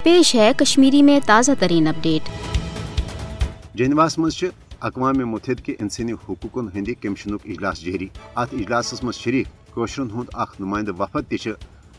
पेश है कश्मीरी में ताज़ा तरीन अपडेट। जेनेवास मज अक़वाम मुत्तहिदा इंसानी हुकूकन हंद कमीशन इजलास जारी। अत इजलास मज शरीक कोशरन हुंद अख नुमाइंदा वफद ति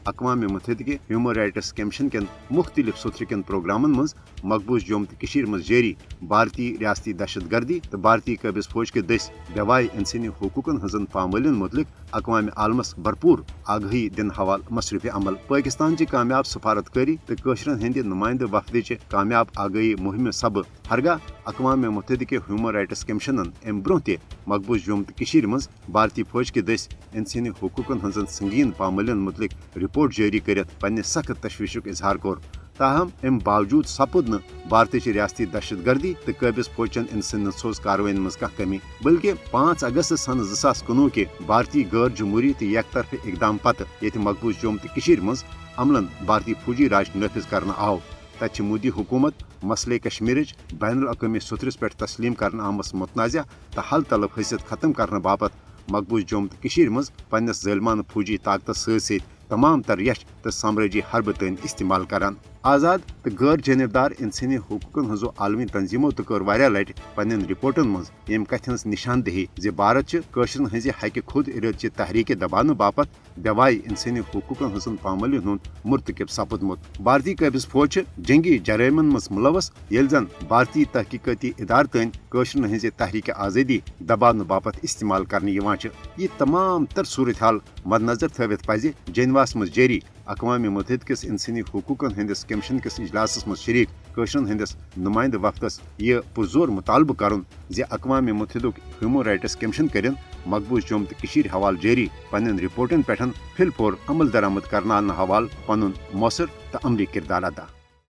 अक़वाम मुत्तहिदा ह्यूमन राइट्स कमीशन के मुख्तलिफ सुथर कन प्रोग्रामन मज मकबूज जम्मू तो कशीर मज जारी भारतीय रियासती दहशत गर्दी तो भारतीय कबिज फौज के दस बेवाई इंसानी हुकूकन हजन पामालिन मुतलिक अक़वाम आलमस भरपूर आगही दिन हवाल मसरूफ अमल। पाकिस्तान की कामयाब सफारतकारी तो कोशरन हंद नुमाइंदा वफद कामयाब आगही मुहिम सब हरगा अक़वाम मुत्तहिदा के ह्यूमन राइट्स कमीशन अम ब्रोह त मकबूज जम्मू तो कशीर मज भारतीय फौज के दस इंसानी हुकूकन हजन संगीन पामालिन मुतलिक रिपोर्ट जारी कर सख्त तशवीशुक इजहार कोर। ताहम अम बावजूद सपुद न भारतीय रियासती दहशत गर्दी तो कबिज फौजन इंसान सोज कार्रवाई मज कमी, बल्कि 5 अगस्त सन 2019 के भारतीय गैर जमहूरी तो एक तरफ इकदाम पत ये मकबूज जम्मू तो कशीर मज अमलन भारतीय फौजी राज नफिज करना आव। तथ मोदी हुकूमत मसले कश्मीर बैनुल अक़वामी सुथरस पे तस्लीम कर आमस मुतनाज़ा तो हल तलब हैसियत खत्म करने बापत मकबूज जम्मू तो कशीर मज पन्नस ज़ालिमाना फौजी ताकत सत तमाम तर यश तो साम्राजी हरब तन इस्तेमाल करान। आज़ाद तो गैर जानबदार इंसानी हुकूकन हजो आलमी तंजीमों तो कर वारिया लट पन्न रिपोर्टन मज यम कथ हज निशानदेही जे भारत कशरन हज हक खुद इरद तहरीक दबान बापत बेवाई इंसानी हुकूकन हजन पामालिन हुंद मुर्तकिब सपुदमुत। भारतीय कबिज फौज जंगी जराइमन मज मुलवस येल जन भारतीय तहकीकती इदार तन कशरन हज तहरीक आज़ादी दबान बापत इस्तेमाल करने ये तमाम तर सूरत हाल मद्नजर थवित पज जेनेवास मज जारी अक़वाम मुत्तहिदा किस इंसानी हुकूकन हंदिस कमीशन किस इजलास मज शरीक कशरन हंदिस नुमाइंदा वफदस यह पुरजोर मुतालबह करन जे अक़वाम मुत्तहिदा ह्यूमन राइट्स कमीशन करें मकबूज जम्मू तो कशीर हवाल जारी पन्न रिपोर्टन पे फिलफोर अमल दरामद करना हवाल पनुन मौसर तो अमली किरदार अदा।